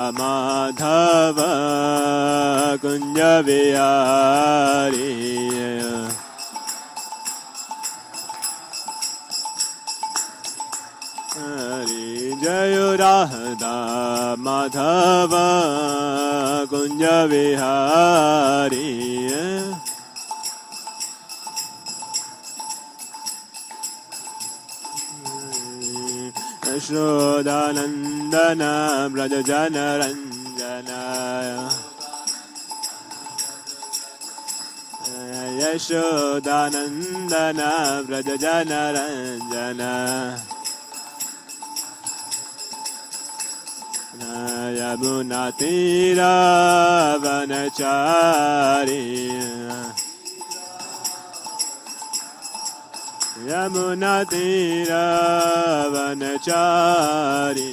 माधव कुंज विहारी हरि जय राधा माधव कुंज विहारी यशोदानंदन व्रज जन रंजन यशोदानंदन व्रज जन रंजन यमुना तीरा वनचारी यमुना तीरा वनचारी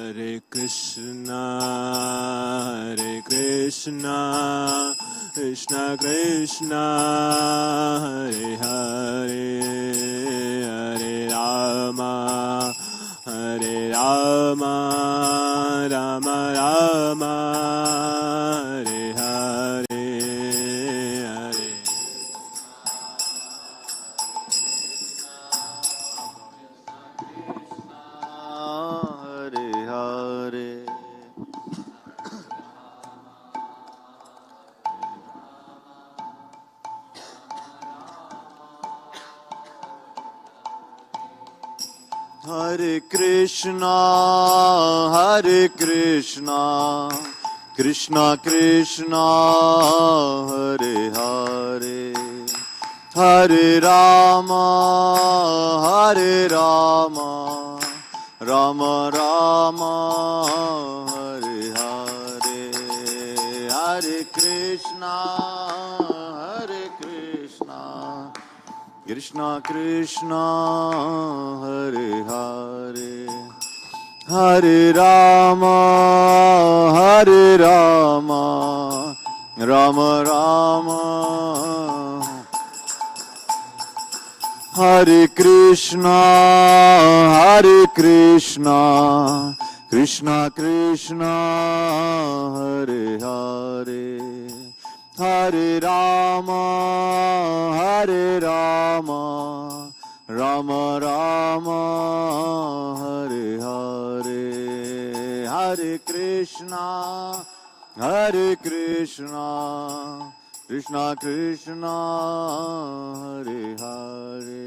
हरे कृष्णा कृष्ण कृष्ण हरे हरे हरे राम राम राम हरे हरे हरे हरे हरे कृष्णा कृष्णा कृष्णा हरे हरे हरे राम राम राम हरे हरे हरे कृष्णा कृष्णा कृष्णा हरे हरे हरे राम राम राम हरे कृष्णा कृष्णा कृष्णा हरे हरे हरे राम राम राम हरे हरे हरे कृष्णा कृष्णा कृष्णा हरे हरे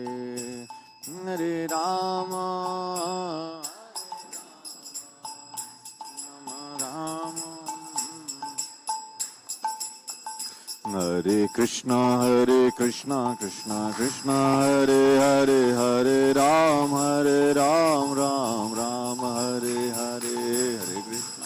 हरे राम राम हरे कृष्णा कृष्णा कृष्णा हरे हरे हरे राम राम राम हरे हरे हरे कृष्णा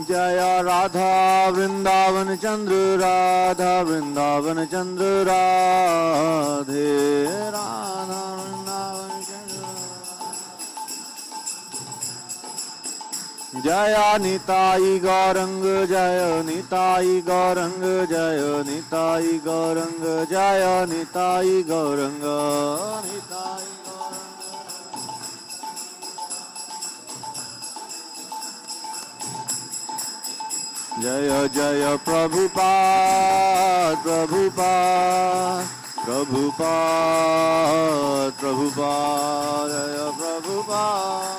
जय राधा वृंदावन चंद्र राधा वृंदावन चंद्र राधे राधा वृंदावन चंद्र जय निताई गौरंग जय निताई गौरंग जय निताई गौरंग जय निताई गौरंग निताई जय जय प्रभुपाद प्रभुपाद प्रभुपाद प्रभुपाद जय प्रभुपाद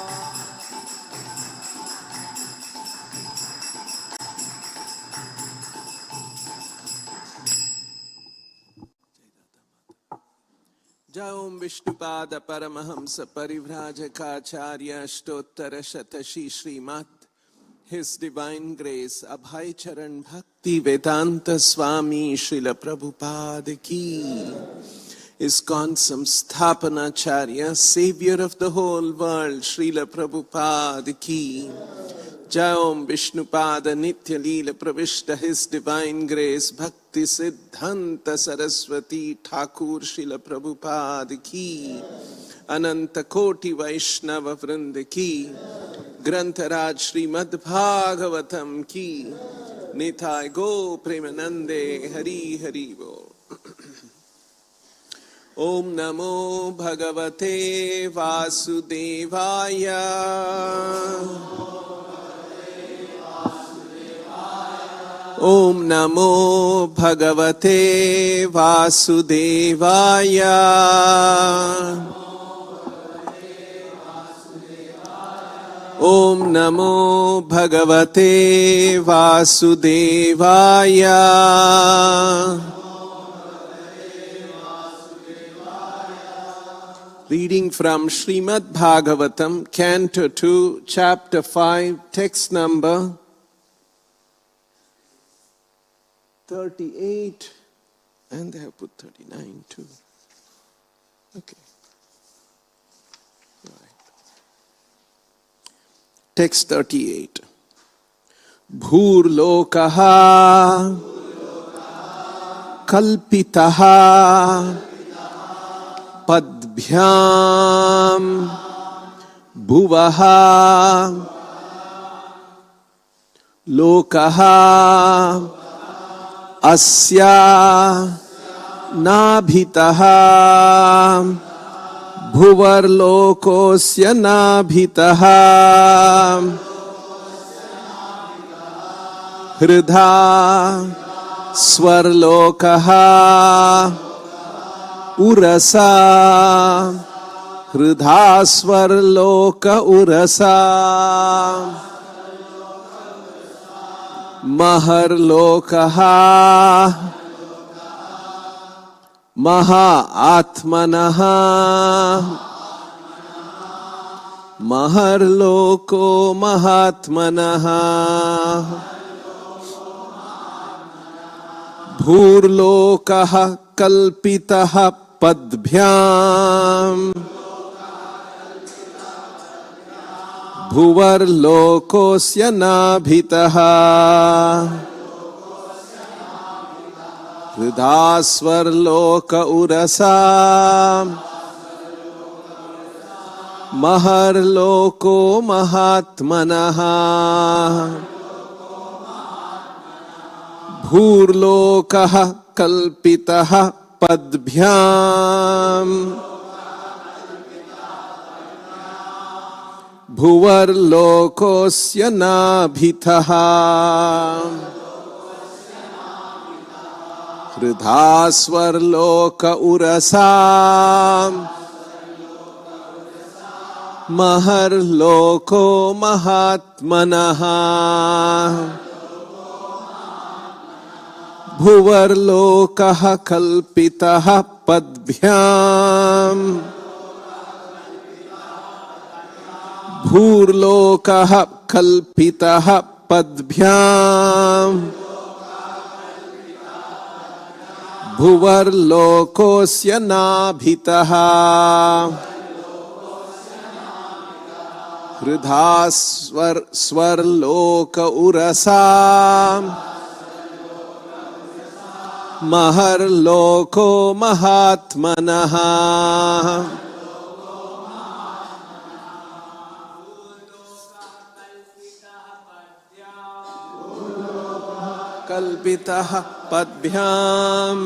जय ओम Vishnupad Paramhans परिव्राजकाचार्य अष्टोत्तर शतशी Shrimad His Divine Grace Abhay Charan Bhakti Vedanta Swami Srila Prabhupada Ki ISKCON Samsthapanacharya Savior of the whole world Srila Prabhupada Ki Jai Om Vishnupada Nitya Leela Pravishta His Divine Grace Bhakti Siddhanta Saraswati Thakur Srila Prabhupada Ki Ananta Koti Vaishnava Vrinda Ki ग्रंथराज Shrimad Bhagavatam की निताय गो प्रेमानंदे हरि हरि बोल। ओम नमो भगवते वासुदेवाय। ओम नमो भगवते वासुदेवाय। ओम नमो भगवते वासुदेवाय। Reading from Srimad Bhagavatam, Canto 2, Chapter 5, text number 38, and they have put 39 too. Okay. Right. Text 38. Bhurlokaha kalpitaha padbhyam bhuvaha lokaha asya nabhitaha bhuvarlokosya nabhitaha hridha swarlokaha urasa hridha swarloka urasa maharlokaha maha atmanaha maharloko mahatmanaha bhurlokaha kalpitaha padbhyam bhuvarlokosya nabhitaha hridasvarloka urasa maharloko mahatmanaha bhurlokaha kalpitaha padbhyam bhuvarlokosya nabhitaha hridasvarloka urasa maharloko mahatmanaha bhuvarlokaha kalpitaha padbhyam bhurlokaha kalpitaha padbhyam bhuvarlokosya nabhitaha hridasvarloka urasa maharloko mahatmanaha kalpitaha padbhyam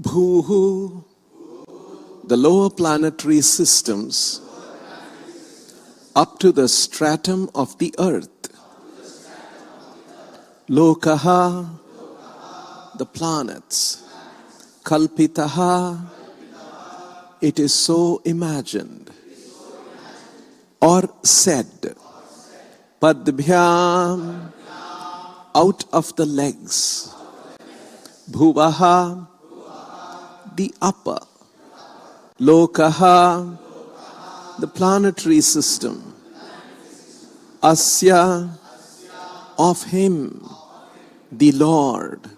Bhuhu, the lower planetary systems, up to the stratum of the earth. Lokaha, the planets. Kalpitaha, it is so imagined or said. Padbhyam, out of the legs. Bhuvaha, the upper. Lokaha, the planetary system. Asya, of him, the Lord.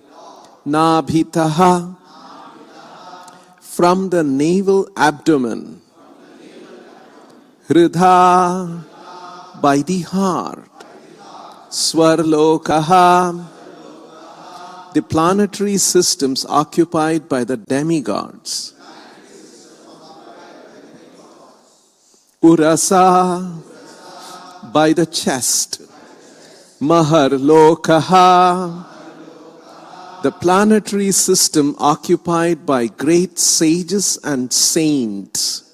Nabhitaha, from the navel abdomen. Hridha, by the heart. Swarlokaha, the planetary systems occupied by the demigods. Urasa, by the chest. Maharlokaha, the planetary system occupied by great sages and saints.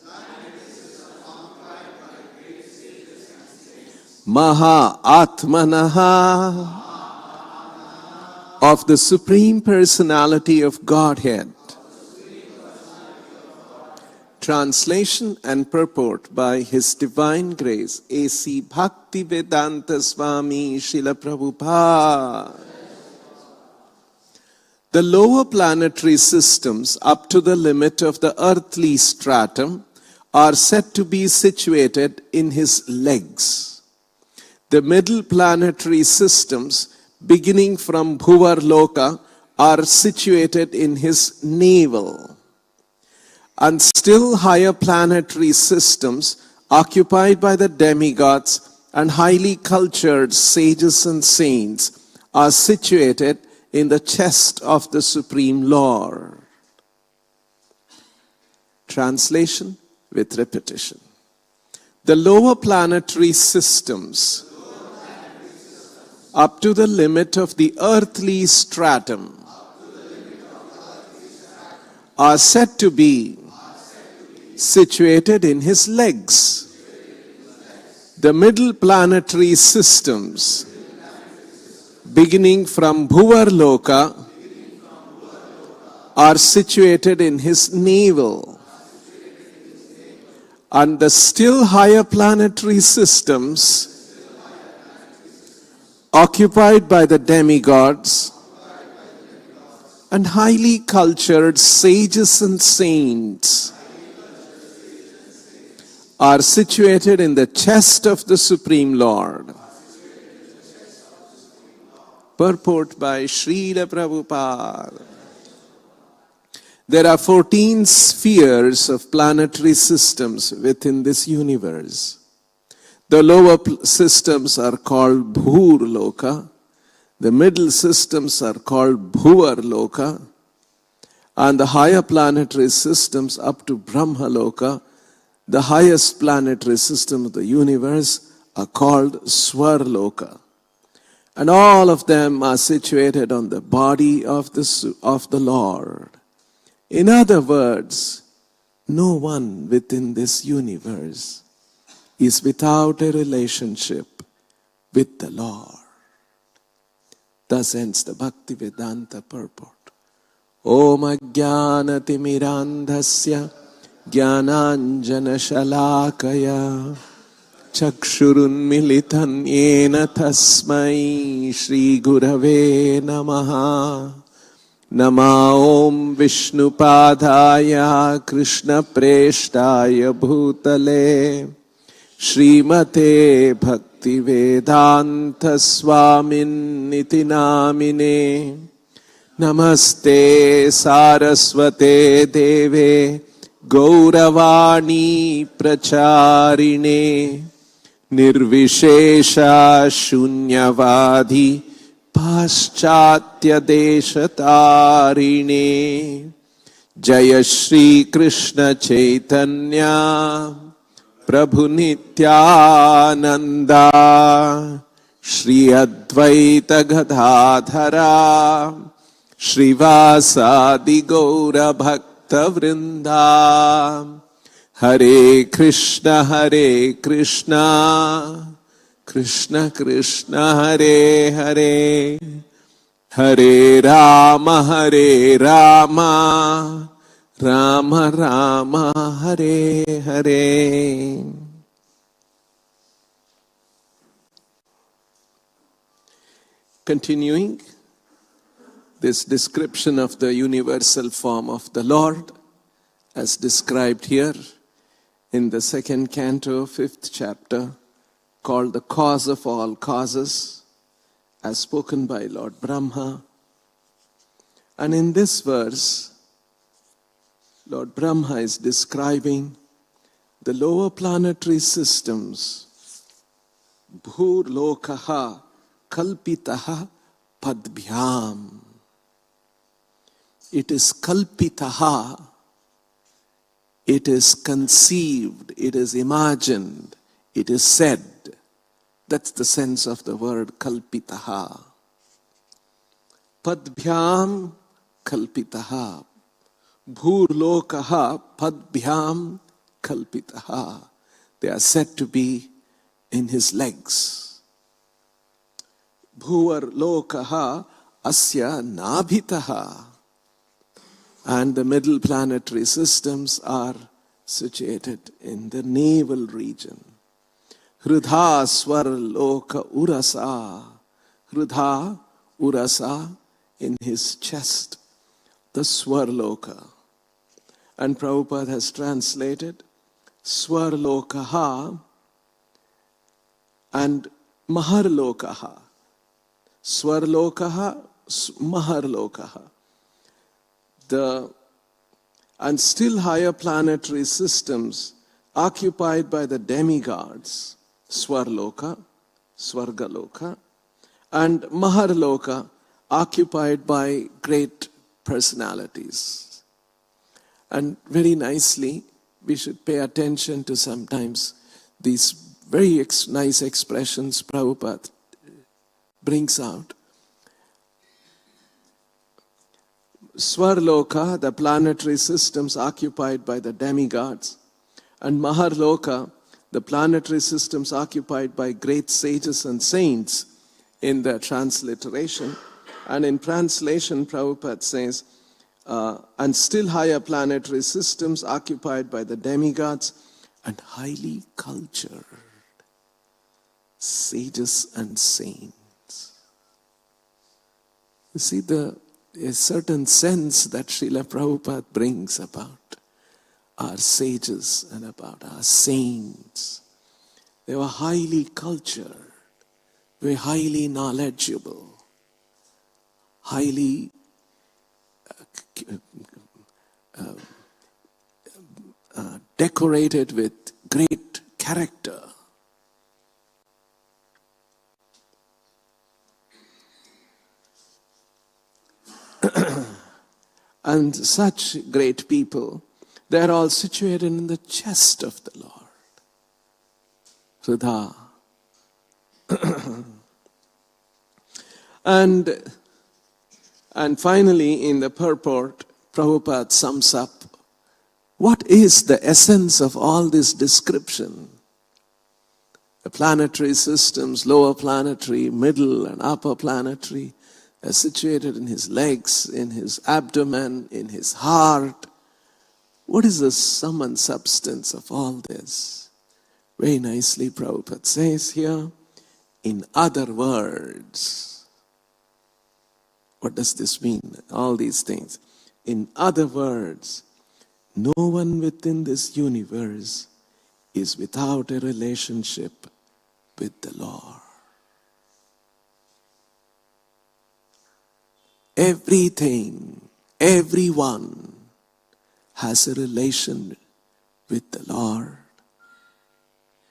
Maha Atmanaha, of the Supreme Personality of Godhead. Translation and purport by His Divine Grace A.C. Bhaktivedanta Swami Srila Prabhupada. The lower planetary systems up to the limit of the earthly stratum are said to be situated in his legs. The middle planetary systems beginning from Bhuvarloka are situated in his navel. And still higher planetary systems occupied by the demigods and highly cultured sages and saints are situated in the chest of the Supreme Lord. Translation with repetition. The lower planetary systems up to the limit of the earthly stratum are said to be situated in his legs. The middle planetary systems beginning from Bhuvarloka are situated in his navel. And the still higher planetary systems occupied by the demigods and highly cultured sages and saints are situated in the chest of the Supreme Lord. Purport by Srila Prabhupada. There are 14 spheres of planetary systems within this universe. The lower systems are called Bhurloka. The middle systems are called Bhuvarloka. And the higher planetary systems up to Brahmaloka, the highest planetary system of the universe, are called Swarloka. And all of them are situated on the body of the Lord. In other words, no one within this universe is without a relationship with the Lord. Thus ends the Bhaktivedanta purport. Om Ajnanatimirandhasya Jnananjana Shalakaya Chakshurunmilitan Yena Tasmai Shri Gurave Namaha. Nama Om Vishnupadaya Krishna Preshtaya Bhutale Srimate Bhaktivedanta Swamin Niti Namine. Namaste Saraswate Deve Gauravani Pracharine Nirvishesha Shunyavadhi Paschatya Deshatarine. Jaya Shri Krishna Chaitanya Prabhu Nityananda Shri Advaita Gadadhara Shrivasadi Gaura Bhakta Vrinda. Hare Krishna, Krishna Krishna, Hare Hare, Hare Rama, Rama Rama, Hare Hare. Continuing this description of the universal form of the Lord, as described here in the second canto, 5th chapter, called The Cause of All Causes, as spoken by Lord Brahma. And in this verse, Lord Brahma is describing the lower planetary systems. Bhur lokaha kalpitaha padbhyam. It is kalpitaha. It is conceived, it is imagined, it is said. That's the sense of the word kalpitaha. Padbhyam kalpitaha. Bhurlokaha padbhyam kalpitaha. They are said to be in his legs. Bhuvarlokaha asya nabhitaha. And the middle planetary systems are situated in the navel region. Hridha swarloka urasa. Hridha urasa, in his chest, the swarloka. And Prabhupada has translated swarlokaha and maharlokaha. Swarlokaha, maharlokaha. And still higher planetary systems occupied by the demigods, Swarloka, Swargaloka, and Maharloka, occupied by great personalities. And very nicely, we should pay attention to sometimes these very nice expressions Prabhupada brings out. Swarloka, the planetary systems occupied by the demigods, and Maharloka, the planetary systems occupied by great sages and saints, in the transliteration. And in translation, Prabhupada says, and still higher planetary systems occupied by the demigods and highly cultured sages and saints. You see a certain sense that Srila Prabhupada brings about our sages and about our saints. They were highly cultured, very highly knowledgeable, highly decorated with great character. And such great people, they are all situated in the chest of the Lord. Hridha. And finally, in the purport, Prabhupada sums up what is the essence of all this description. The planetary systems, lower planetary, middle and upper planetary, are situated in his legs, in his abdomen, in his heart. What is the sum and substance of all this? Very nicely Prabhupada says here, in other words. What does this mean? All these things. In other words, no one within this universe is without a relationship with the Lord. Everything, everyone has a relation with the Lord,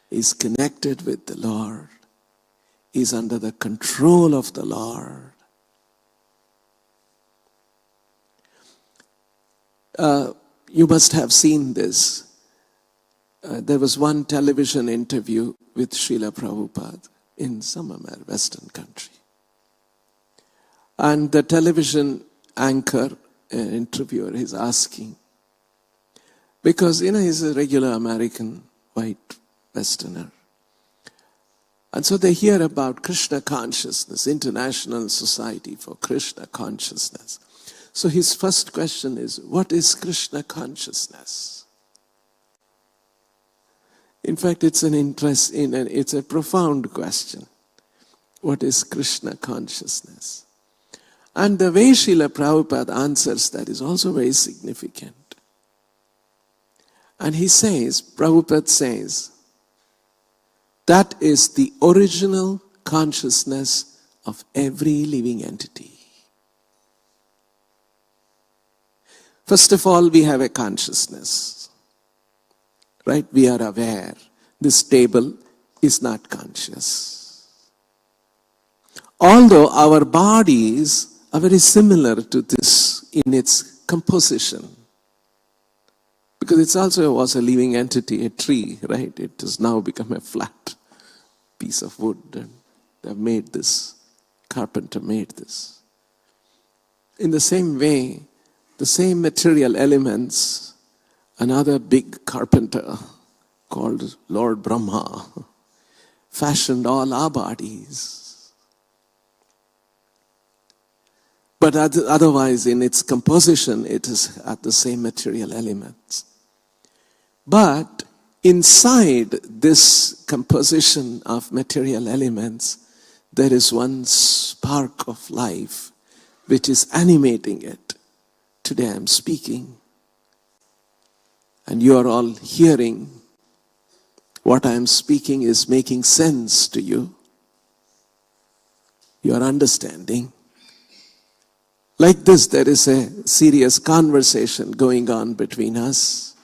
is connected with the Lord, is under the control of the Lord. You must have seen this. There was one television interview with Srila Prabhupada in some Western country. And the television anchor, an interviewer, he's asking. Because, he's a regular American, white Westerner. And so they hear about Krishna consciousness, International Society for Krishna Consciousness. So his first question is, what is Krishna consciousness? In fact, it's it's a profound question. What is Krishna consciousness? And the way Srila Prabhupada answers that is also very significant. And he says, Prabhupada says, that is the original consciousness of every living entity. First of all, we have a consciousness. Right? We are aware. This table is not conscious. Although our bodies are very similar to this in its composition. Because it also was a living entity, a tree, right? It has now become a flat piece of wood. And they have made this, carpenter made this. In the same way, the same material elements, another big carpenter called Lord Brahma fashioned all our bodies. But otherwise, in its composition, it is at the same material elements. But inside this composition of material elements, there is one spark of life which is animating it. Today I am speaking, and you are all hearing. What I am speaking is making sense to you. You are understanding. Like this, there is a serious conversation going on between us.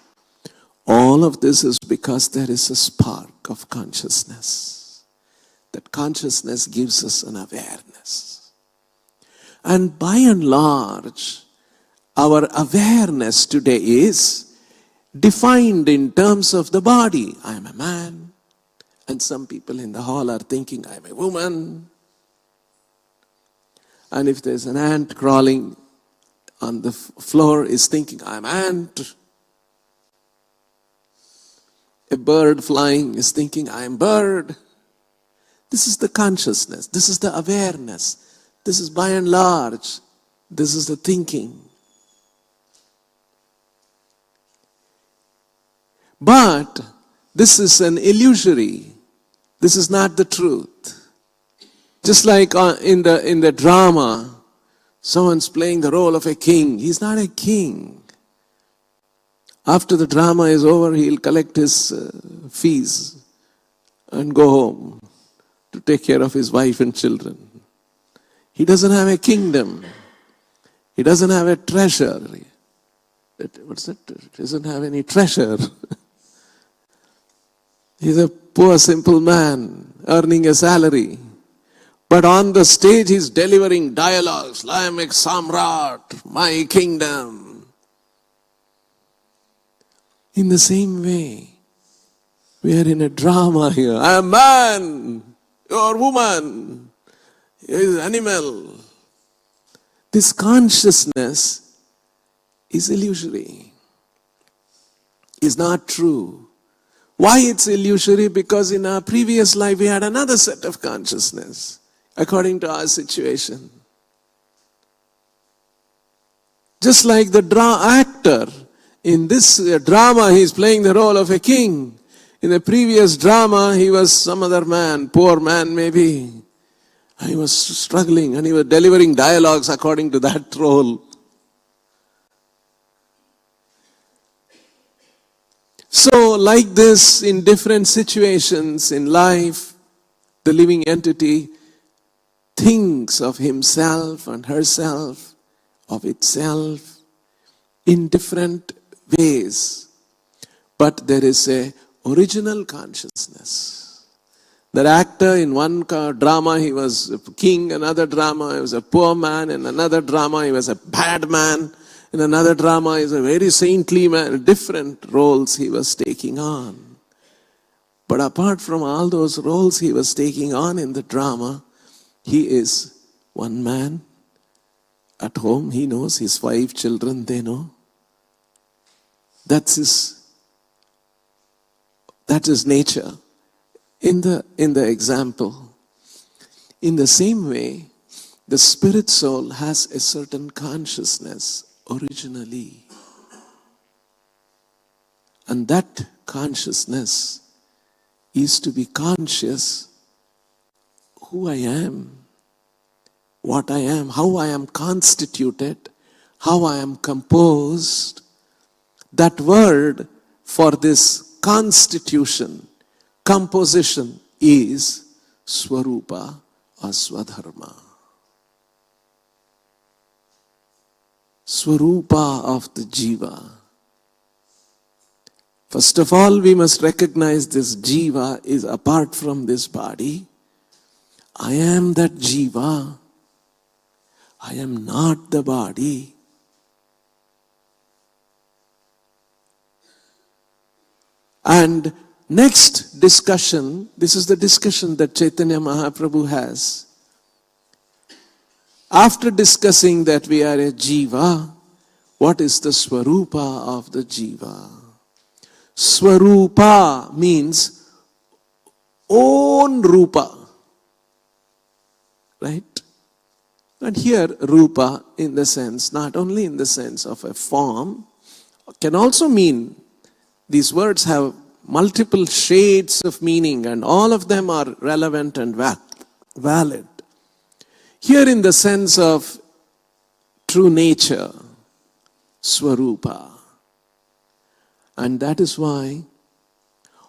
All of this is because there is a spark of consciousness. That consciousness gives us an awareness. And by and large, our awareness today is defined in terms of the body. I am a man. And some people in the hall are thinking, I am a woman. And if there's an ant crawling on the floor, is thinking, I am ant. A bird flying is thinking, I am bird. This is the consciousness. This is the awareness. This is by and large. This is the thinking. But this is an illusory. This is not the truth. Just like in the drama, someone's playing the role of a king. He's not a king. After the drama is over, he'll collect his fees and go home to take care of his wife and children. He doesn't have a kingdom. He doesn't have a treasure. What's that? He doesn't have any treasure. He's a poor, simple man earning a salary. But on the stage, he's delivering dialogues. I am a samrat, my kingdom. In the same way, we are in a drama here. I am man, you are woman, you is animal. This consciousness is illusory. Is not true. Why it's illusory? Because in our previous life we had another set of consciousness according to our situation. Just like the actor, in this drama he is playing the role of a king. In the previous drama he was some other man, poor man maybe. He was struggling and he was delivering dialogues according to that role. So like this, in different situations in life, the living entity thinks of himself and herself, of itself, in different ways. But there is a original consciousness. That actor, in one drama he was a king, another drama he was a poor man, in another drama he was a bad man, in another drama he was a very saintly man. Different roles he was taking on. But apart from all those roles he was taking on in the drama, he is one man at home, he knows. His 5 children, they know. That's his nature. In the example, in the same way, the spirit soul has a certain consciousness originally. And that consciousness is to be conscious who I am, what I am, how I am constituted, how I am composed. That word for this constitution, composition is Swarupa or Swadharma. Swarupa of the Jiva. First of all, we must recognize this Jiva is apart from this body. I am that Jiva. I am not the body. And next discussion, this is the discussion that Chaitanya Mahaprabhu has. After discussing that we are a Jiva, what is the Swarupa of the Jiva? Swarupa means own Rupa. Right? And here Rupa in the sense, not only in the sense of a form, can also mean, these words have multiple shades of meaning and all of them are relevant and valid. Here in the sense of true nature, Swarupa. And that is why,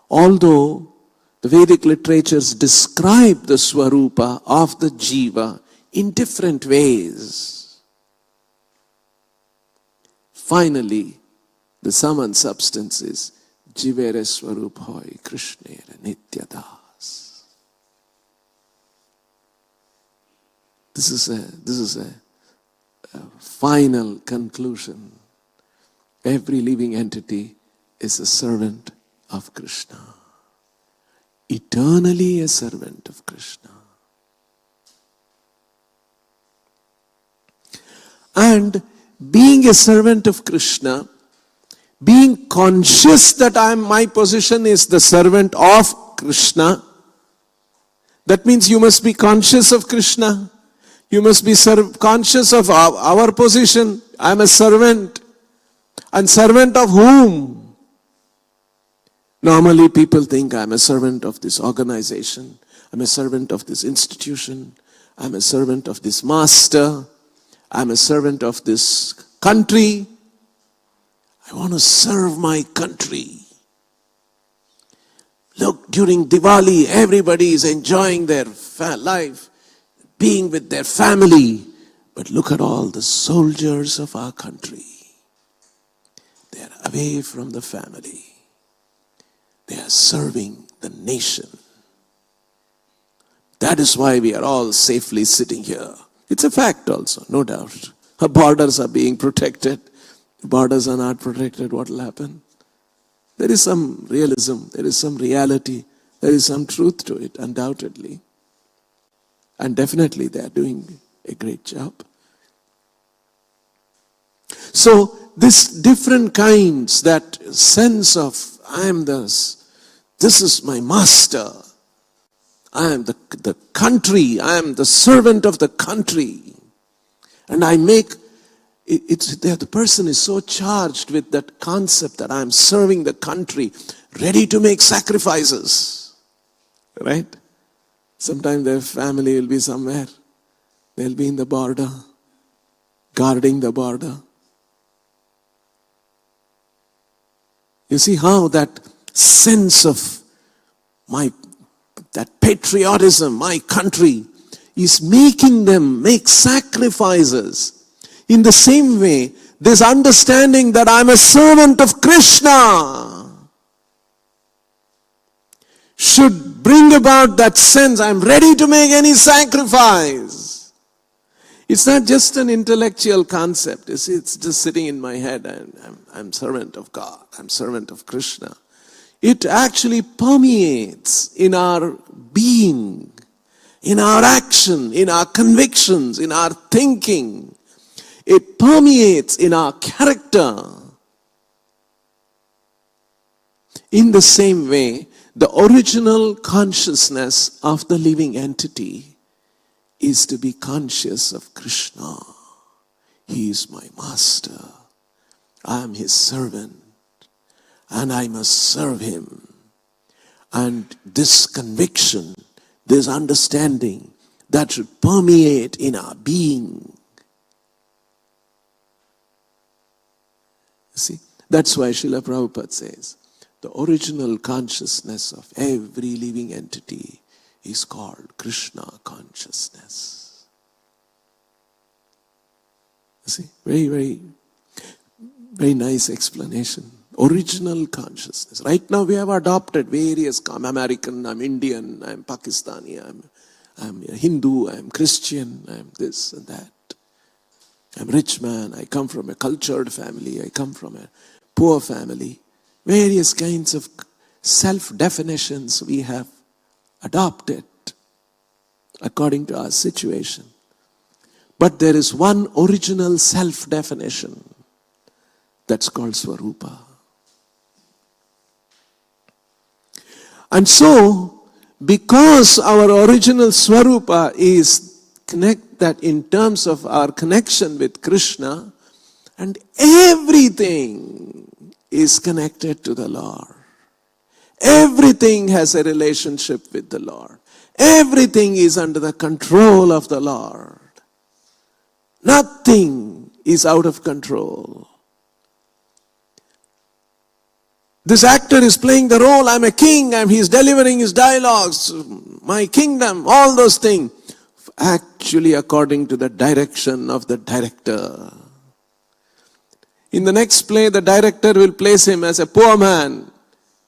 although the Vedic literatures describe the Swarupa of the Jiva in different ways, finally, the sum and substance is Jivere Swaruphoy Krishnere Nityadas. This is a final conclusion. Every living entity is a servant of Krishna. Eternally a servant of Krishna. And being a servant of Krishna, being conscious that my position is the servant of Krishna, that means you must be conscious of Krishna. You must be conscious of our position. I am a servant. And servant of whom? Normally people think I am a servant of this organization. I am a servant of this institution. I am a servant of this master. I am a servant of this country. I want to serve my country. Look, during Diwali, everybody is enjoying their life, being with their family. But look at all the soldiers of our country. They are away from the family. They are serving the nation. That is why we are all safely sitting here. It's a fact also, no doubt. Our borders are being protected. If borders are not protected, what will happen? There is some realism, there is some reality, there is some truth to it, undoubtedly. And definitely they are doing a great job. So this different kinds, that sense of I am this is my master, I am the country, I am the servant of the country. And I make, the person is so charged with that concept that I am serving the country, ready to make sacrifices. Right? Sometimes their family will be somewhere. They'll be in the border, guarding the border. You see how that sense of that patriotism, my country, is making them make sacrifices. In the same way, this understanding that I'm a servant of Krishna should bring about that sense, I'm ready to make any sacrifice. It's not just an intellectual concept. You see, it's just sitting in my head. I'm servant of God. I'm servant of Krishna. It actually permeates in our being, in our action, in our convictions, in our thinking. It permeates in our character. In the same way, the original consciousness of the living entity is to be conscious of Krishna. He is my master. I am his servant. And I must serve him. And this conviction, this understanding, that should permeate in our being. See, that's why Srila Prabhupada says, the original consciousness of every living entity is called Krishna consciousness. You see, very, very, very nice explanation. Original consciousness. Right now we have adopted various, I'm American, I'm Indian, I'm Pakistani, I'm Hindu, I'm Christian, I'm this and that. I'm a rich man, I come from a cultured family, I come from a poor family. Various kinds of self-definitions we have adopted according to our situation. But there is one original self-definition that's called Swarupa. And so, because our original Swarupa is that in terms of our connection with Krishna, and everything is connected to the Lord. Everything has a relationship with the Lord. Everything is under the control of the Lord. Nothing is out of control. This actor is playing the role, I'm a king, he's delivering his dialogues, my kingdom, all those things. Actually according to the direction of the director. In the next play, the director will place him as a poor man.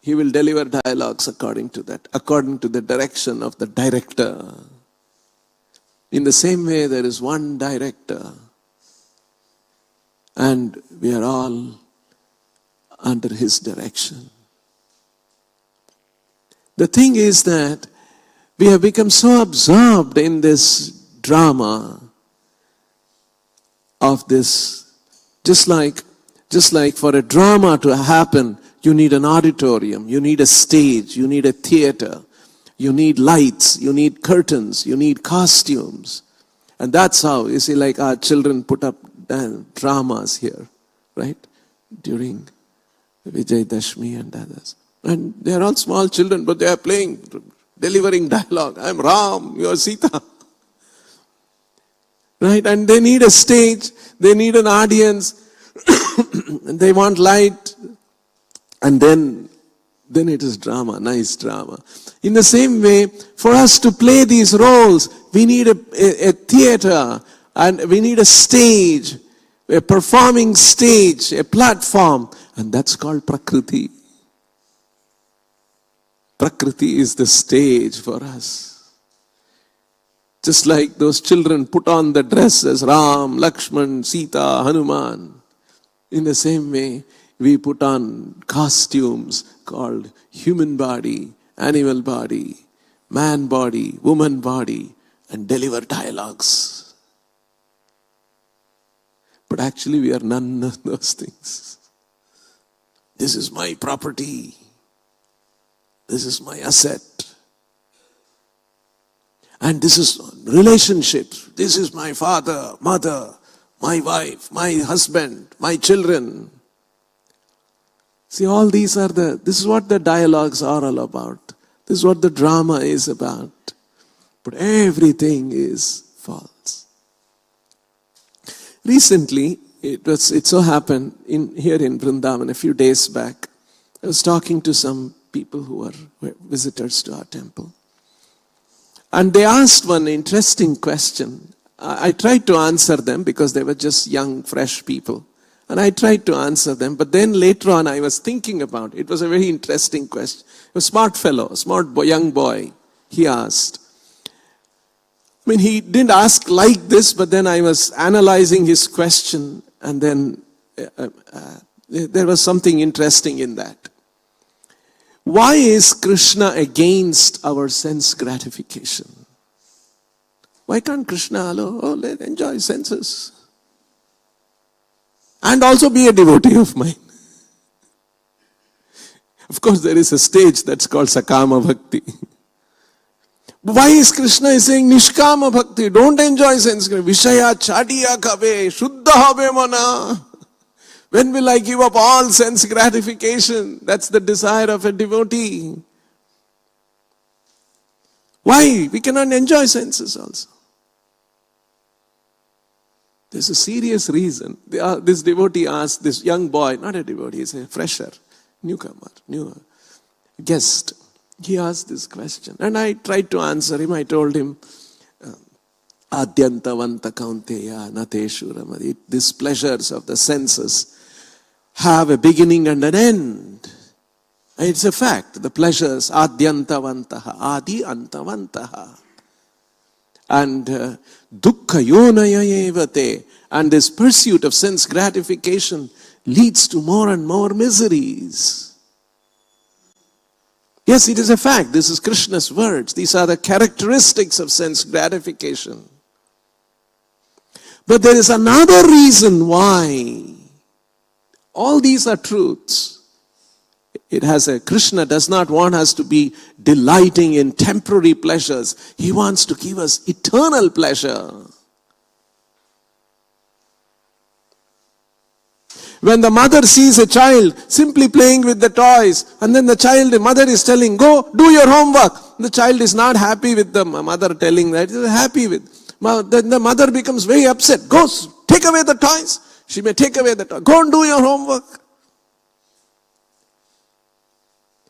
He will deliver dialogues according to that, according to the direction of the director. In the same way, there is one director. And we are all under his direction. The thing is that we have become so absorbed in this drama of this, just like for a drama to happen, you need an auditorium, you need a stage, you need a theater, you need lights, you need curtains, you need costumes. And that's how, you see, like our children put up dramas here, right? During Vijay Dashmi and others. And they are all small children, but they are playing, delivering dialogue. I'm Ram, you are Sita. Right? And they need a stage, they need an audience, and they want light. And then it is drama, nice drama. In the same way, for us to play these roles, we need a theater, and we need a stage, a performing stage, a platform, and that's called Prakriti. Prakriti is the stage for us. Just like those children put on the dress as Ram, Lakshman, Sita, Hanuman. In the same way, we put on costumes called human body, animal body, man body, woman body, and deliver dialogues. But actually we are none of those things. This is my property. This is my asset. And this is relationships. This is my father, mother, my wife, my husband, my children. See, all these are this is what the dialogues are all about. This is what the drama is about. But everything is false. Recently, it so happened here in Vrindavan a few days back. I was talking to some people who were visitors to our temple. And they asked one interesting question. I tried to answer them because they were just young, fresh people. And I tried to answer them. But then later on I was thinking about it. It was a very interesting question. A smart fellow, a smart boy, young boy, he asked. I mean, he didn't ask like this, but then I was analyzing his question. And then there was something interesting in that. Why is Krishna against our sense gratification? Why can't Krishna allow, let enjoy senses? and also be a devotee of mine. Of course, there is a stage that's called Sakama Bhakti. Why is Krishna saying Nishkama Bhakti? Don't enjoy sense. Vishaya chadiya kabe, shuddha habe mana. When will I give up all sense gratification? That's the desire of a devotee. Why? We cannot enjoy senses also. There's a serious reason. This devotee asked this young boy, not a devotee, he's a fresher, newcomer, new guest. He asked this question. And I tried to answer him. I told him, Adyantavanta kaunteya nateshuramadi. These pleasures of the senses have a beginning and an end. It's a fact. The pleasures, adyantavantaha, adi antavantaha. And dukkha yonaya evate. And this pursuit of sense gratification leads to more and more miseries. Yes, it is a fact. This is Krishna's words. These are the characteristics of sense gratification. But there is another reason why. All these are truths. Krishna does not want us to be delighting in temporary pleasures. He wants to give us eternal pleasure. When the mother sees a child simply playing with the toys, and then the mother is telling, go do your homework. The child is not happy with the mother telling that. He is happy with. Then the mother becomes very upset. Go take away the toys. She may take away the toys. Go and do your homework.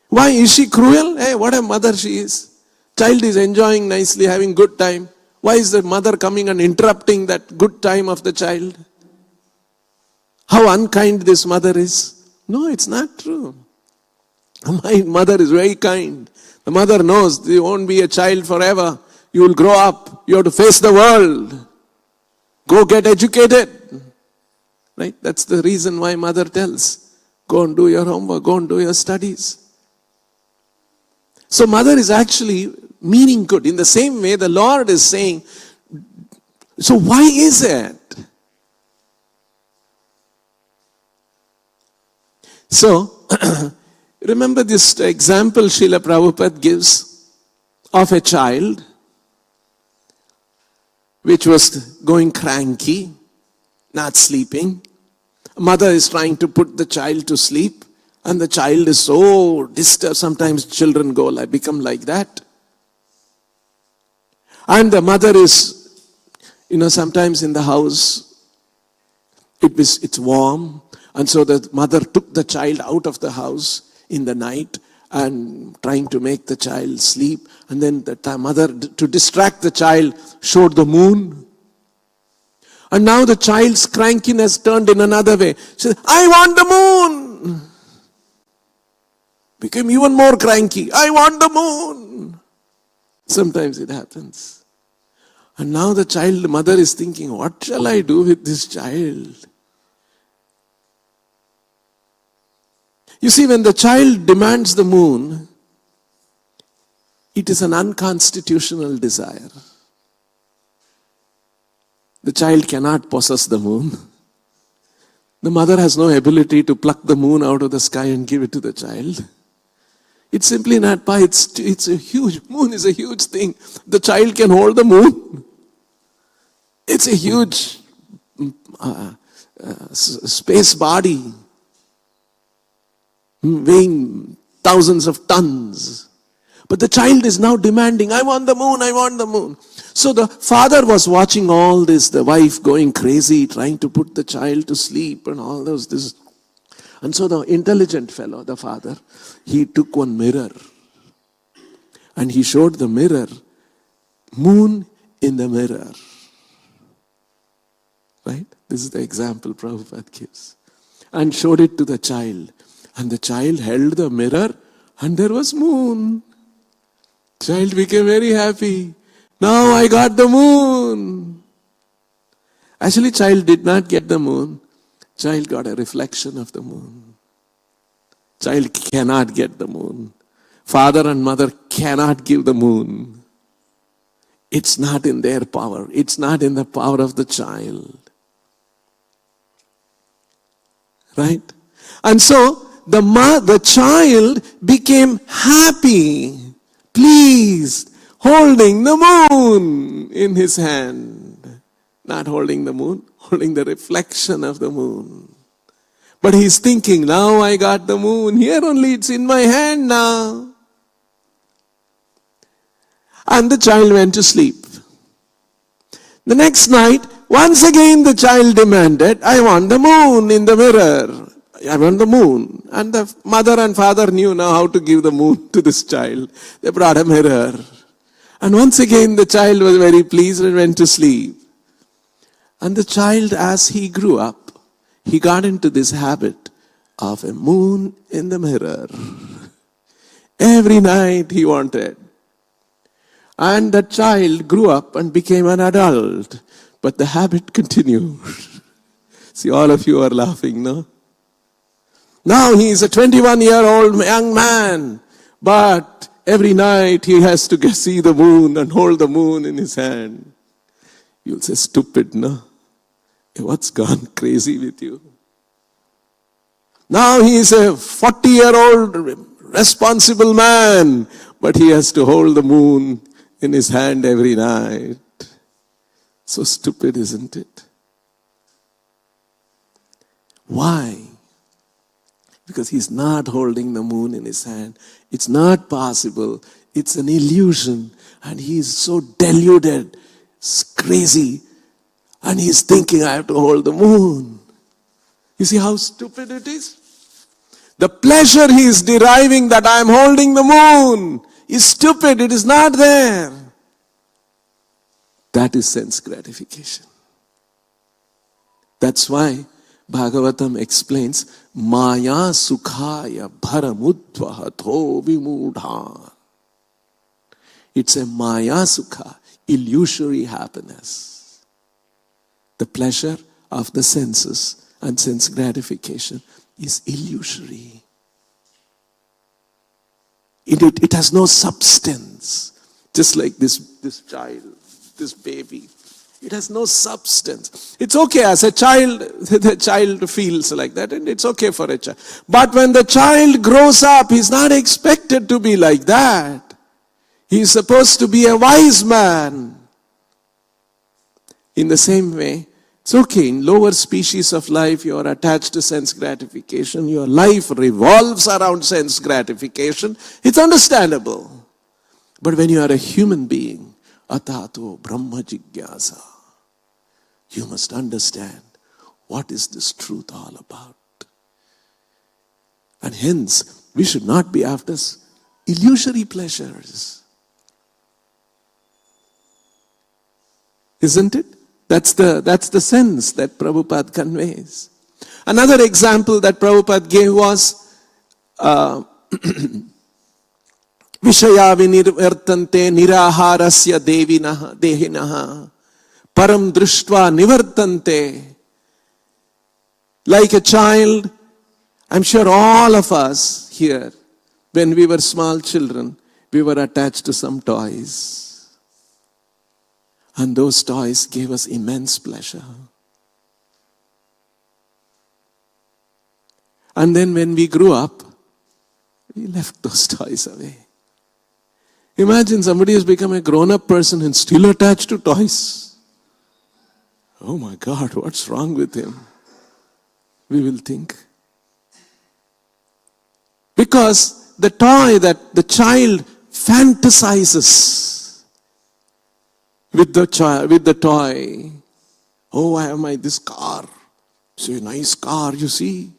Why is she cruel? Hey, what a mother she is. Child is enjoying nicely, having good time. Why is the mother coming and interrupting that good time of the child? How unkind this mother is. No, it's not true. My mother is very kind. The mother knows you won't be a child forever. You will grow up. You have to face the world. Go get educated. Right? That's the reason why mother tells, go and do your homework, go and do your studies. So mother is actually meaning good. In the same way, the Lord is saying, so why is it? So, remember this example Srila Prabhupada gives of a child which was going cranky, not sleeping. Mother is trying to put the child to sleep, and the child is so disturbed. Sometimes children become like that. And the mother is, sometimes in the house, it's warm. And so the mother took the child out of the house in the night and trying to make the child sleep. And then the mother, to distract the child, showed the moon. And now the child's crankiness turned in another way. She said, I want the moon. Became even more cranky. I want the moon. Sometimes it happens. And now the mother is thinking, what shall I do with this child? You see, when the child demands the moon, it is an unconstitutional desire. The child cannot possess the moon. The mother has no ability to pluck the moon out of the sky and give it to the child. It's simply not by. It's a huge, moon is a huge thing. The child can hold the moon. It's a huge space body, weighing thousands of tons. But the child is now demanding, I want the moon, I want the moon. So the father was watching all this, the wife going crazy, trying to put the child to sleep and all those. This. And so the intelligent fellow, the father, he took one mirror and he showed the mirror, moon in the mirror. Right? This is the example Prabhupada gives. And showed it to the child. And the child held the mirror and there was moon. Child became very happy. Now I got the moon. Actually, child did not get the moon. Child got a reflection of the moon. Child cannot get the moon. Father and mother cannot give the moon. It's not in their power. It's not in the power of the child. Right? And so the child became happy, pleased, holding the moon in his hand. Not holding the moon, holding the reflection of the moon. But he's thinking, now I got the moon. Here only it's in my hand now. And the child went to sleep. The next night, once again the child demanded, I want the moon in the mirror. I want the moon. And the mother and father knew now how to give the moon to this child. They brought a mirror. And once again the child was very pleased and went to sleep. And the child, as he grew up, he got into this habit of a moon in the mirror. Every night he wanted. And the child grew up and became an adult. But the habit continued. See, all of you are laughing, no? Now he is a 21-year-old young man. But every night he has to see the moon and hold the moon in his hand. You'll say, stupid, no? What's gone crazy with you? Now he is a 40-year-old responsible man. But he has to hold the moon in his hand every night. So stupid, isn't it? Why? Because he's not holding the moon in his hand. It's not possible. It's an illusion. And he's so deluded. It's crazy. And he's thinking, I have to hold the moon. You see how stupid it is? The pleasure he is deriving that I am holding the moon is stupid. It is not there. That is sense gratification. That's why Bhagavatam explains, Maya sukhaya bharamudvahato vimudhan. It's a Maya sukha, illusory happiness. The pleasure of the senses and sense gratification is illusory. It has no substance. Just like this child, this baby. It has no substance. It's okay as a child, the child feels like that, and it's okay for a child. But when the child grows up, he's not expected to be like that. He's supposed to be a wise man. In the same way, it's okay, in lower species of life, you are attached to sense gratification. Your life revolves around sense gratification. It's understandable. But when you are a human being, atato brahma jigyasa, you must understand what is this truth all about. And hence, we should not be after illusory pleasures. Isn't it? That's the sense that Prabhupada conveys. Another example that Prabhupada gave was Vishaya vinirvartante niraharasya dehinaha param drishtva nivartante. Like a child, I'm sure all of us here, when we were small children, we were attached to some toys. And those toys gave us immense pleasure. And then when we grew up, we left those toys away. Imagine somebody has become a grown-up person and still attached to toys. Oh my God, what's wrong with him? We will think. Because the toy that the child fantasizes with the toy. Oh, I have this car. It's a nice car, you see.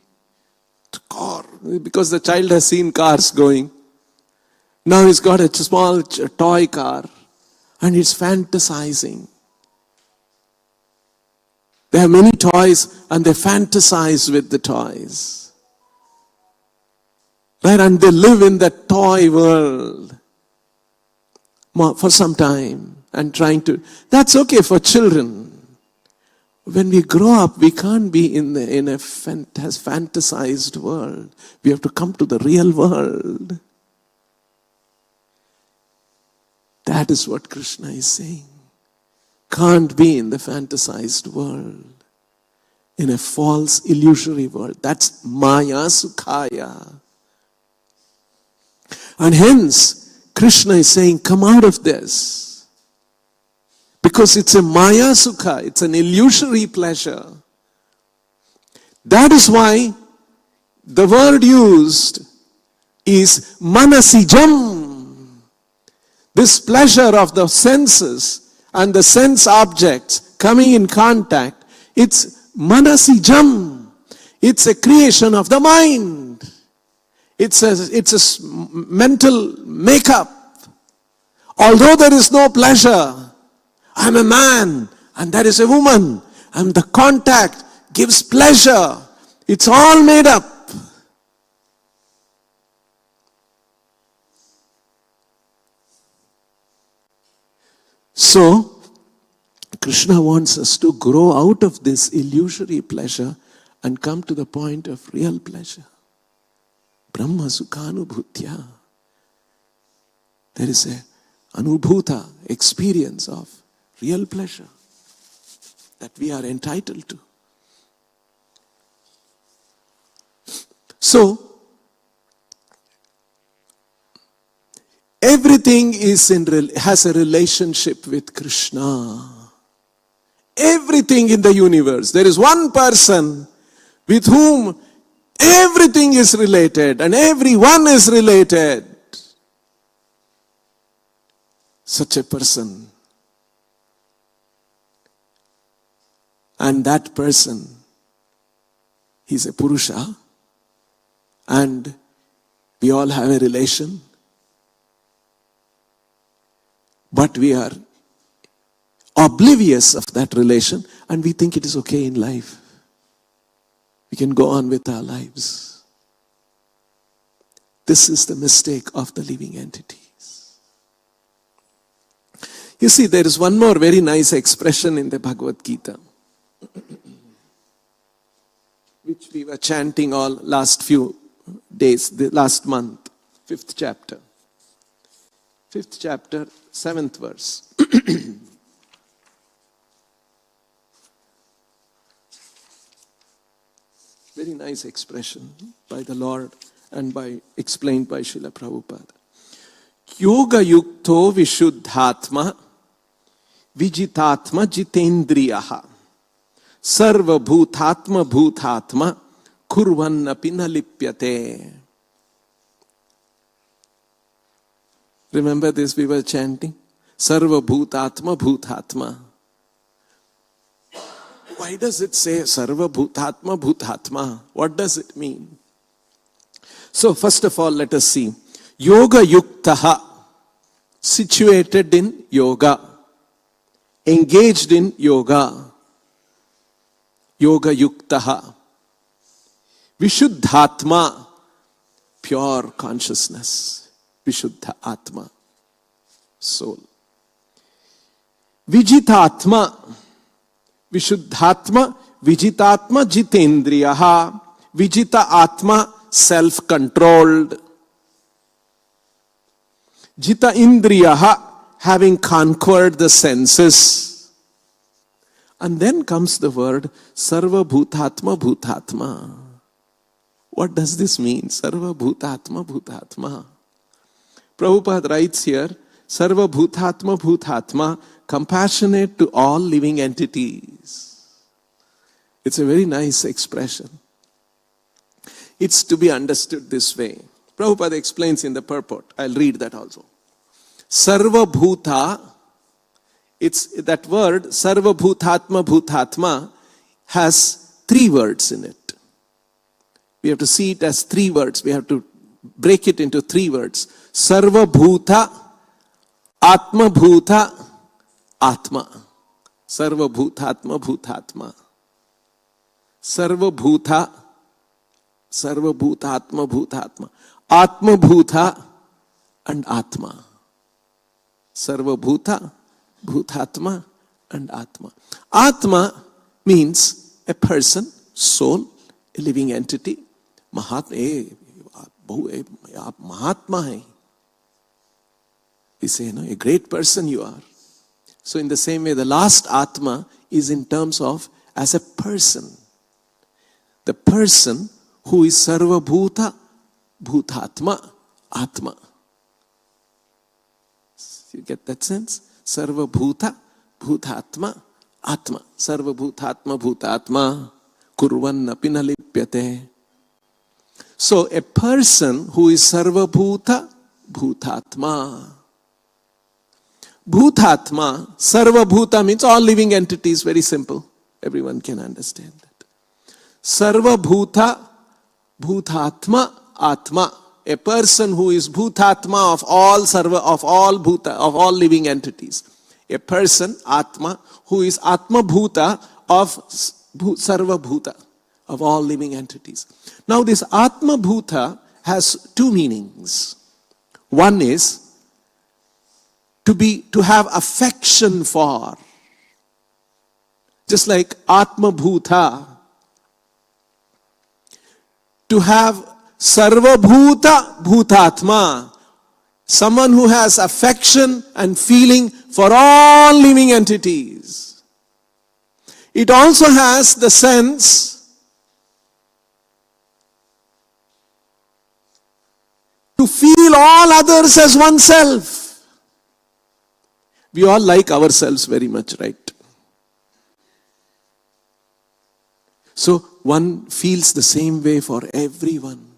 It's a car. Because the child has seen cars going. Now he's got a small toy car. And he's fantasizing. They have many toys and they fantasize with the toys. Right? And they live in that toy world for some time. And trying to, that's okay for children. When we grow up, we can't be in a fantasized world. We have to come to the real world. That is what Krishna is saying. Can't be in the fantasized world. in a false, illusory world. That's Maya Sukhaya. And hence, Krishna is saying, come out of this. Because it's a Maya Sukha, it's an illusory pleasure. That is why the word used is Manasijam. This pleasure of the senses and the sense objects coming in contact, it's Manasijam. It's a creation of the mind. It's a mental makeup. Although there is no pleasure, I'm a man and there is a woman and the contact gives pleasure. It's all made up. So, Krishna wants us to grow out of this illusory pleasure and come to the point of real pleasure. Brahma Sukhanubhutya. There is a anubhuta experience of real pleasure that we are entitled to. So, everything has a relationship with Krishna. Everything in the universe. There is one person with whom everything is related and everyone is related. Such a person. And that person, he's a Purusha. And we all have a relation. But we are oblivious of that relation and we think it is okay in life. We can go on with our lives. This is the mistake of the living entities. You see, there is one more very nice expression in the Bhagavad Gita, which we were chanting all last few days, the last month, 5th chapter. 5th chapter, 7th verse. Very nice expression by the Lord and explained by Srila Prabhupada. Yoga yukto vishuddhatma vijitatma jitendriyaha sarva bhutatma bhutatma kurvannapi na lipyate. Remember this we were chanting? Sarva bhutatma bhutatma. Why does it say Sarva Bhutatma Bhutatma? What does it mean? So first of all, let us see. Yoga Yuktaha, situated in yoga, engaged in yoga. Yoga Yuktaha. Vishuddhatma, pure consciousness. Vishuddha Atma, soul. Vijitatma, Vishuddhatma, Vijitatma, Jitendriyaha. Vijita Atma, self-controlled. Jita Indriyaha, having conquered the senses. And then comes the word Sarva Bhutatma Bhutatma. What does this mean? Sarva Bhutatma Bhutatma. Prabhupada writes here, Sarva Bhutatma Bhutatma, compassionate to all living entities. It's a very nice expression. It's to be understood this way. Prabhupada explains in the purport. I'll read that also. Sarva Bhuta, it's that word, Sarva Bhutatma Bhutatma, has 3 words in it. We have to see it as 3 words. We have to break it into 3 words. Sarva Bhuta, Atma Bhuta, Atma. Sarva Bhutatma Bhutatma. Sarva Bhuta, Sarva Bhutatma Bhutatma. Atma Bhuta and Atma. Sarva Bhuta, Bhutatma and Atma. Atma means a person, soul, a living entity. Mahatma hai. We say, a great person you are. So in the same way, the last Atma is in terms of as a person, the person who is Sarva Bhuta Bhutatma Atma. You get that sense? Sarva Bhuta Bhutatma Atma. Sarva Bhutatma Bhutatma Kurvanna Pinalipyate. So a person who is Sarva Bhuta Bhutatma. Bhutatma, Sarva Bhuta means all living entities, very simple. Everyone can understand that. Sarva Bhuta Bhutatma Atma. A person who is Bhutatma of all Sarva, of all Bhuta, of all living entities. A person, Atma, who is Atma Bhuta of Sarva Bhuta, of all living entities. Now this Atma Bhuta has two meanings. One is to have affection for. Just like Atma Bhuta. To have Sarva Bhuta Bhutatma. Someone who has affection and feeling for all living entities. It also has the sense to feel all others as oneself. We all like ourselves very much, right? So one feels the same way for everyone.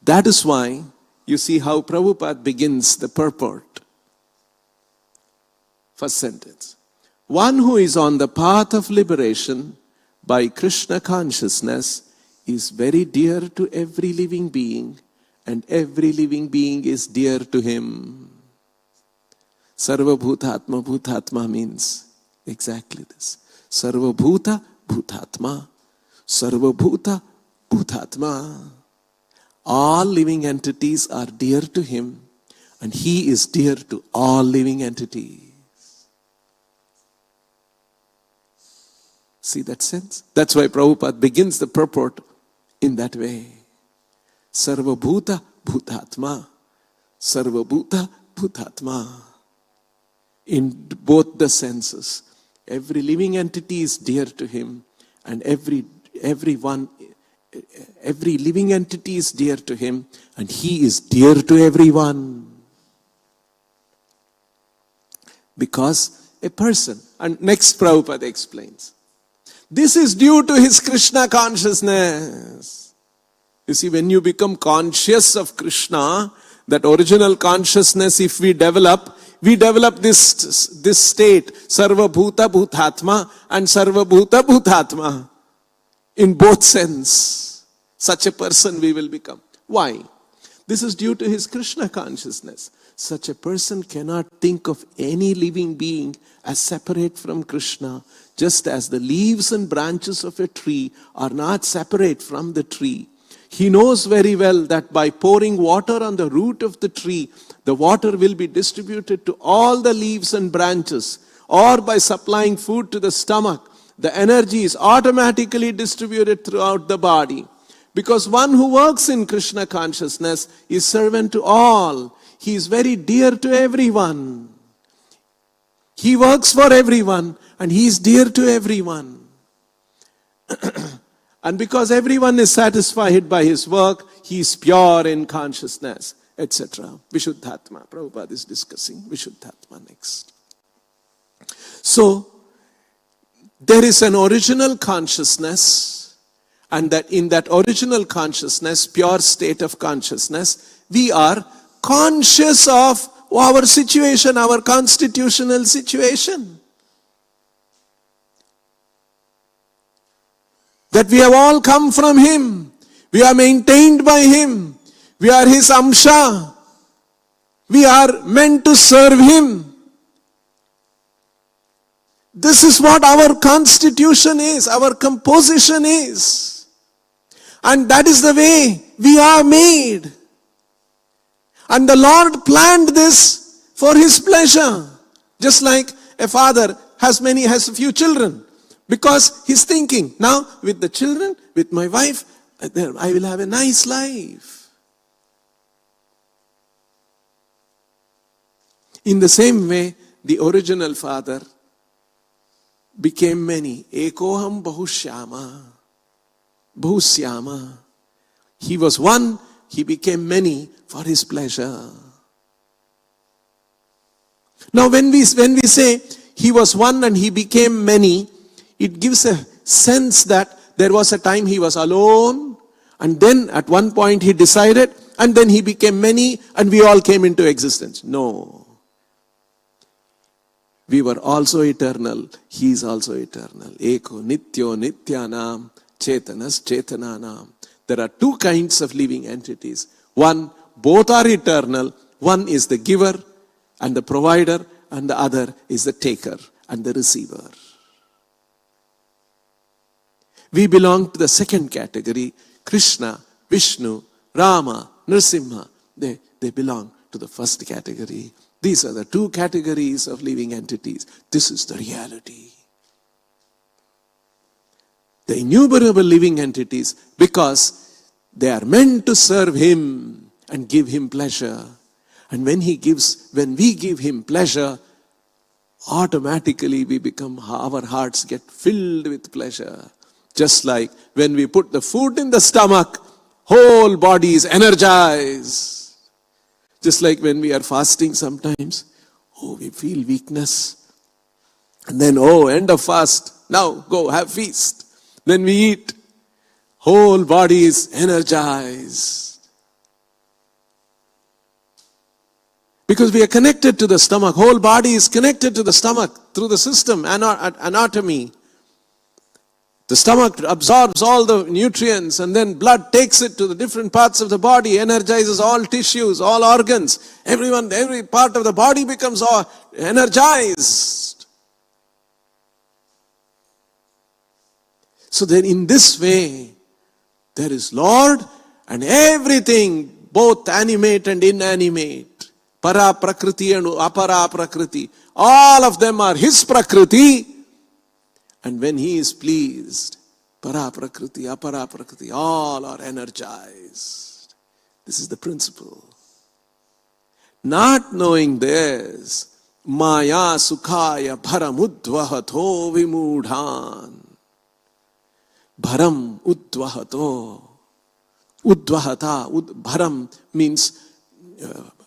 That is why you see how Prabhupada begins the purport. First sentence. One who is on the path of liberation by Krishna consciousness is very dear to every living being, and every living being is dear to him. Sarva Bhutatma Bhutatma means exactly this. Sarva Bhuta Bhutatma. Sarva Bhuta Bhutatma. All living entities are dear to him, and he is dear to all living entities. See that sense? That's why Prabhupada begins the purport in that way. Sarva Bhuta Bhutatma. Sarva Bhuta Bhutatma. In both the senses. Every living entity is dear to him, and every living entity is dear to him, and he is dear to everyone. Because a person, and next Prabhupada explains, this is due to his Krishna consciousness. You see, when you become conscious of Krishna, that original consciousness, if we develop this state, Sarva Bhuta Bhutatma and Sarva Bhuta Bhutatma. In both sense, such a person we will become. Why? This is due to his Krishna consciousness. Such a person cannot think of any living being as separate from Krishna, just as the leaves and branches of a tree are not separate from the tree. He knows very well that by pouring water on the root of the tree, the water will be distributed to all the leaves and branches, or by supplying food to the stomach, the energy is automatically distributed throughout the body. Because one who works in Krishna consciousness is servant to all. He is very dear to everyone. He works for everyone, and he is dear to everyone. And because everyone is satisfied by his work, he is pure in consciousness, etc. Vishuddhatma. Prabhupada is discussing Vishuddhatma next. So, there is an original consciousness, and that in that original consciousness, pure state of consciousness, we are conscious of our situation, our constitutional situation. That we have all come from him. We are maintained by him. We are his amsha. We are meant to serve him. This is what our constitution is, our composition is. And that is the way we are made. And the Lord planned this for his pleasure. Just like a father has a few children. Because he's thinking, now with the children, with my wife, I will have a nice life. In the same way, the original father, became many. Ekoham bahushyama. Bahusyama. He was one, he became many for his pleasure. Now when we say he was one and he became many, it gives a sense that there was a time he was alone, and then at one point he decided, and then he became many, and we all came into existence. No. We were also eternal. He is also eternal. Eko nityo nityanam chetanas chetananam. There are two kinds of living entities. One, both are eternal. One is the giver and the provider, and the other is the taker and the receiver. We belong to the second category. Krishna, Vishnu, Rama, Nrsimha, they belong to the first category. These are the two categories of living entities. This is the reality. The innumerable living entities, because they are meant to serve him and give him pleasure. And when we give him pleasure, automatically our hearts get filled with pleasure. Just like when we put the food in the stomach, whole body is energized. Just like when we are fasting sometimes, we feel weakness. And then, end of fast. Now, go have feast. Then we eat. Whole body is energized. Because we are connected to the stomach. Whole body is connected to the stomach through the system, anatomy. The stomach absorbs all the nutrients, and then blood takes it to the different parts of the body, energizes all tissues, all organs. Every part of the body becomes energized. So then in this way, there is Lord and everything, both animate and inanimate. Para prakriti and apara prakriti. All of them are his prakriti. And when he is pleased, para prakriti, apara prakriti, all are energized. This is the principle. Not knowing this, maya sukhaya bharam udvahato vimudhan. Bharam udvahato. Udvahata.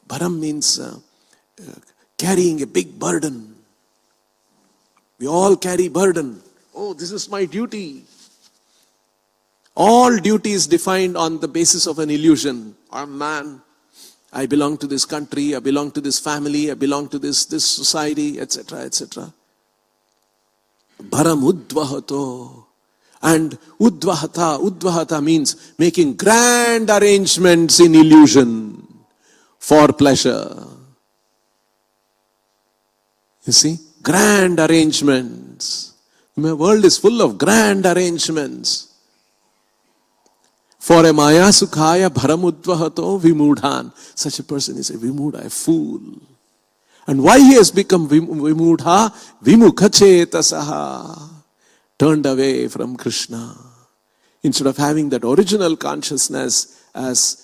Bharam means carrying a big burden. We all carry burden. This is my duty. All duty is defined on the basis of an illusion. I'm man. I belong to this country. I belong to this family. I belong to this society, etc., etc. Bharam udvahato. And udvahata means making grand arrangements in illusion for pleasure. You see? Grand arrangements. The world is full of grand arrangements. For a maya sukhaya bharamudvahato vimudhan. Such a person is a vimudha, a fool. And why he has become vimudha? Vimukachetasaha. Turned away from Krishna. Instead of having that original consciousness as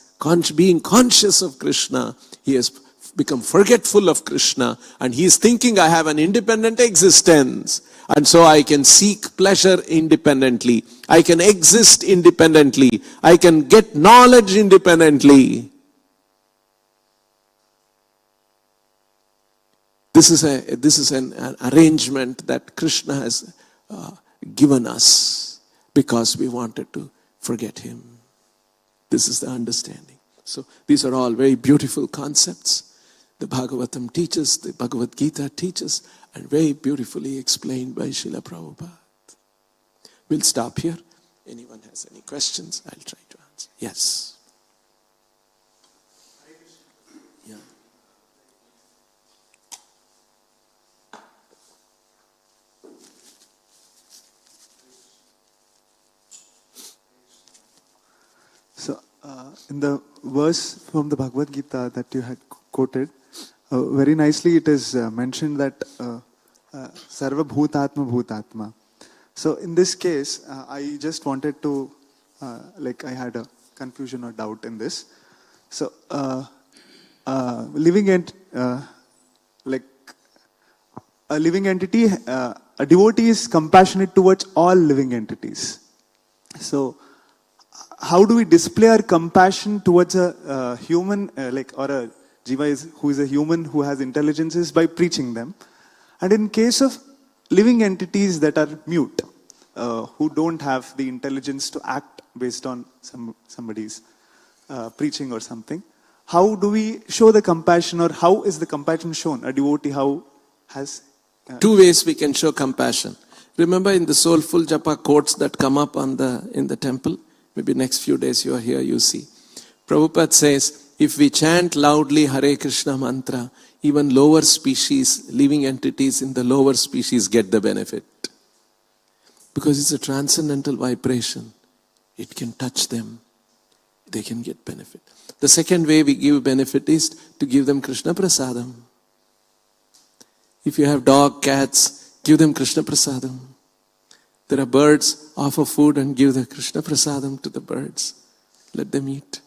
being conscious of Krishna, he has become forgetful of Krishna, and he is thinking, I have an independent existence, and so I can seek pleasure independently, I can exist independently, I can get knowledge independently. This is an arrangement that Krishna has given us because we wanted to forget him. This is the understanding. So these are all very beautiful concepts. The Bhagavatam teaches, the Bhagavad Gita teaches, and very beautifully explained by Srila Prabhupada. We'll stop here. Anyone has any questions, I'll try to answer. Yes. Yeah. So, in the verse from the Bhagavad Gita that you had quoted, very nicely it is mentioned that Sarva Bhutatma Bhutatma. So in this case, I just wanted to, I had a confusion or doubt in this. So living a living entity, a devotee is compassionate towards all living entities. So, how do we display our compassion towards a human, or a jiva who is a human who has intelligences by preaching them? And in case of living entities that are mute, who don't have the intelligence to act based on somebody's preaching or something, how do we show the compassion, or how is the compassion shown? A devotee how has... Two ways we can show compassion. Remember in the soulful japa quotes that come up in the temple? Maybe next few days you are here, you see. Prabhupada says, if we chant loudly Hare Krishna mantra, even lower species, living entities in the lower species get the benefit. Because it's a transcendental vibration. It can touch them. They can get benefit. The second way we give benefit is to give them Krishna Prasadam. If you have dog, cats, give them Krishna Prasadam. There are birds, offer food and give the Krishna Prasadam to the birds. Let them eat.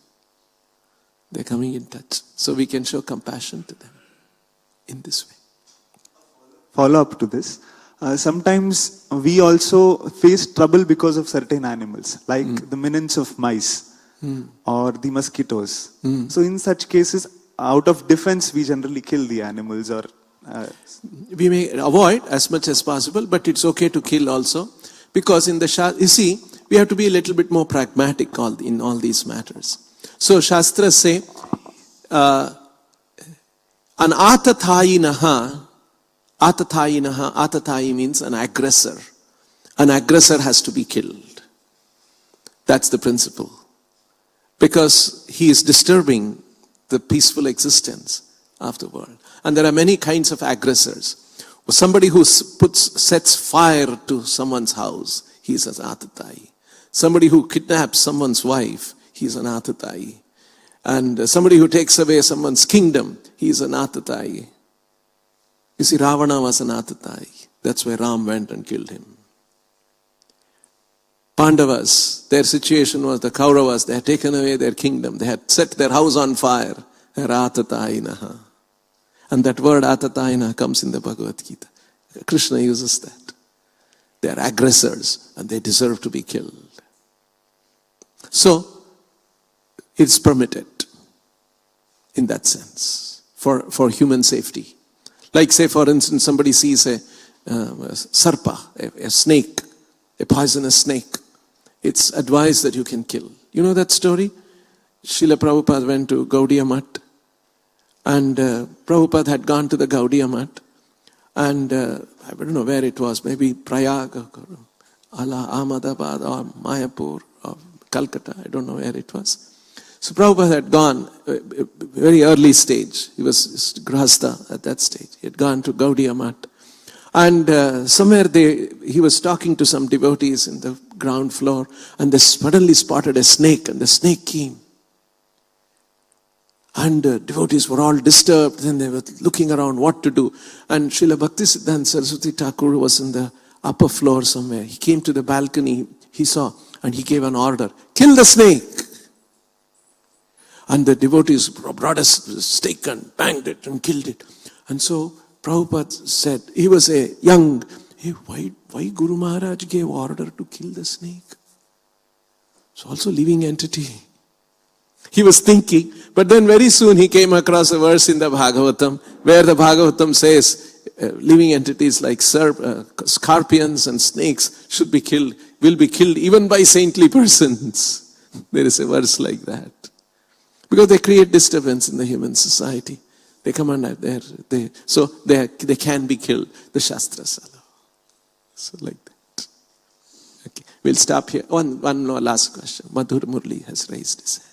They're coming in touch. So we can show compassion to them in this way. Follow up to this. Sometimes we also face trouble because of certain animals, like the minnows of mice or the mosquitoes. So in such cases, out of defense, we generally kill the animals, or we may avoid as much as possible, but it's okay to kill also. Because in the you see, we have to be a little bit more pragmatic in all these matters. So Shastras say, an atatayinaha, atatayi means an aggressor. An aggressor has to be killed. That's the principle. Because he is disturbing the peaceful existence of the world. And there are many kinds of aggressors. Somebody who sets fire to someone's house, he is an atatayi. Somebody who kidnaps someone's wife, he is an atatayi. And somebody who takes away someone's kingdom, he is an atatayi. You see, Ravana was an atatayi. That's why Ram went and killed him. Pandavas, their situation was the Kauravas, they had taken away their kingdom. They had set their house on fire. They are atatayinaha. And that word atatayina comes in the Bhagavad Gita. Krishna uses that. They are aggressors and they deserve to be killed. So, it's permitted in that sense for human safety. Like say for instance somebody sees a sarpa, a snake, a poisonous snake. It's advised that you can kill. You know that story? Srila Prabhupada went to Gaudiya Math. And Prabhupada had gone to the Gaudiya Math, and I don't know where it was, maybe Prayag, or Ahmedabad, or Mayapur, or Calcutta, I don't know where it was. So Prabhupada had gone, very early stage, he was Grahastha at that stage, he had gone to Gaudiya Math. And somewhere he was talking to some devotees in the ground floor, and they suddenly spotted a snake, and the snake came. And devotees were all disturbed, and they were looking around what to do. And Srila Bhaktisiddhanta Saraswati Thakur was in the upper floor somewhere. He came to the balcony, he saw, and he gave an order, kill the snake. And the devotees brought a stake and banged it and killed it. And so Prabhupada said, he was a young, hey, why Guru Maharaj gave order to kill the snake? It's also a living entity. He was thinking, but then very soon he came across a verse in the Bhagavatam where the Bhagavatam says living entities like scorpions and snakes should be killed, will be killed even by saintly persons. There is a verse like that. Because they create disturbance in the human society. They come under so they can be killed. The Shastras allow. So like that. Okay, we'll stop here. One more last question. Madhur Murli has raised his hand.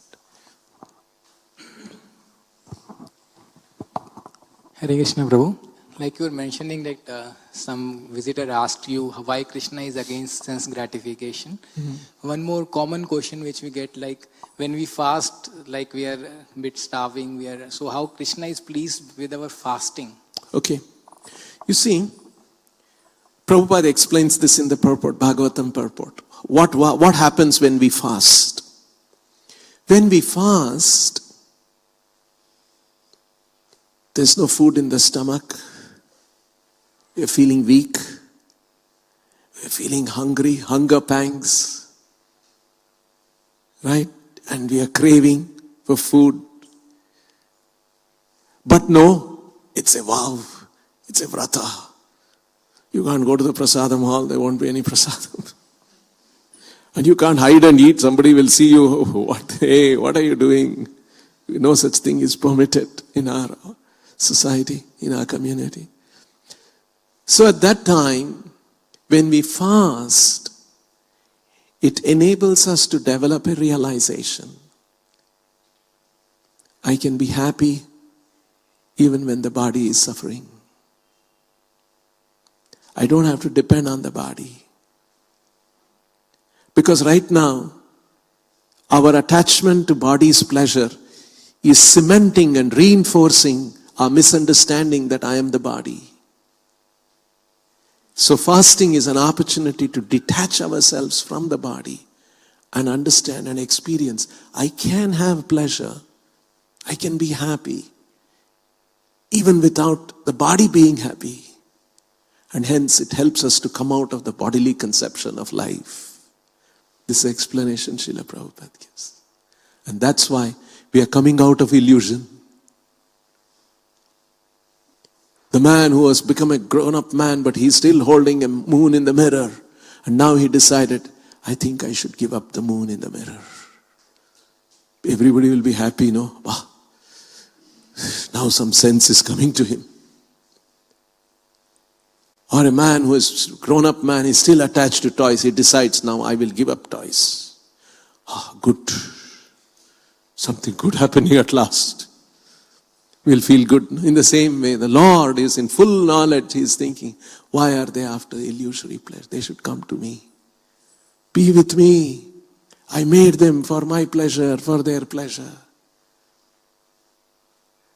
Hare Krishna Prabhu. Like you were mentioning that some visitor asked you why Krishna is against sense gratification. One more common question which we get, like when we fast, like we are a bit starving, so how Krishna is pleased with our fasting? Okay. You see, Prabhupada explains this in the purport, Bhagavatam purport. What happens when we fast? When we fast, there's no food in the stomach. we're feeling weak, we're feeling hungry, hunger pangs, right? And we are craving for food. But no, it's a vow, it's a vrata. You can't go to the prasadam hall, there won't be any prasadam. And you can't hide and eat, somebody will see you, hey, what are you doing? No such thing is permitted in our society, in our community. So at that time, when we fast, it enables us to develop a realization. I can be happy even when the body is suffering. I don't have to depend on the body. Because right now, our attachment to body's pleasure is cementing and reinforcing our misunderstanding that I am the body. So fasting is an opportunity to detach ourselves from the body and understand and experience. I can have pleasure. I can be happy even without the body being happy. And hence it helps us to come out of the bodily conception of life. This explanation Srila Prabhupada gives. And that's why we are coming out of illusion. The man who has become a grown-up man, but he's still holding a moon in the mirror. And now he decided, I think I should give up the moon in the mirror. Everybody will be happy, no? Wow. Now some sense is coming to him. Or a man who is a grown-up man is still attached to toys. He decides, now I will give up toys. Good. Something good happening at last. We'll feel good. In the same way, the Lord is in full knowledge. He is thinking, why are they after illusory pleasure? They should come to me. Be with me. I made them for my pleasure, for their pleasure.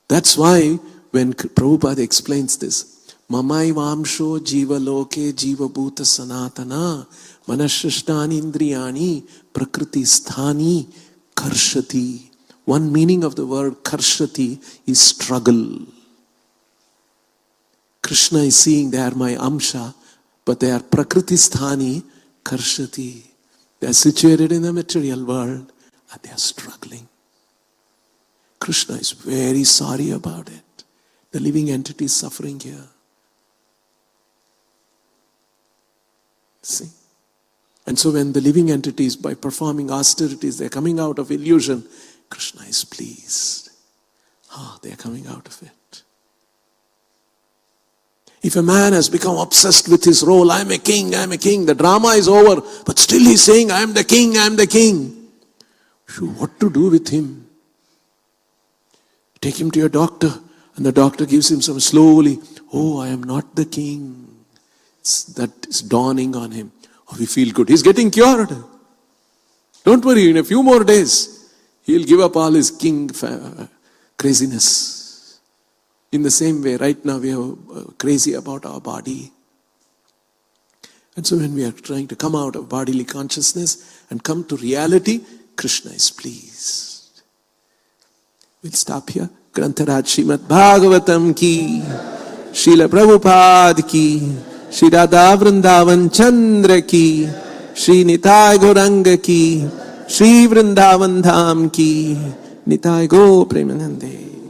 That's why when Prabhupada explains this, Mamai vamsho jiva loke jiva bhuta sanatana manashrashtani indriyani prakriti sthani karshati. One meaning of the word karshati is struggle. Krishna is seeing they are my amsha, but they are prakriti sthani karshati. They are situated in the material world and they are struggling. Krishna is very sorry about it. The living entity is suffering here. See? And so when the living entities, by performing austerities, they're coming out of illusion, Krishna is pleased. They're coming out of it. If a man has become obsessed with his role, I'm a king, the drama is over, but still he's saying, I'm the king. What to do with him? Take him to your doctor, and the doctor gives him some slowly, I am not the king. That is dawning on him. We feel good. He's getting cured. Don't worry, in a few more days, he'll give up all his king craziness. In the same way, right now we are crazy about our body. And so when we are trying to come out of bodily consciousness and come to reality, Krishna is pleased. We'll stop here. Grantharaj Srimad Bhagavatam ki, Srila Prabhupada ki, Shri Radha Vrindavan Chandra ki, Shri Nitai Gauranga ki, Shri Vrindavan Dham ki, Nitai Go Premanande.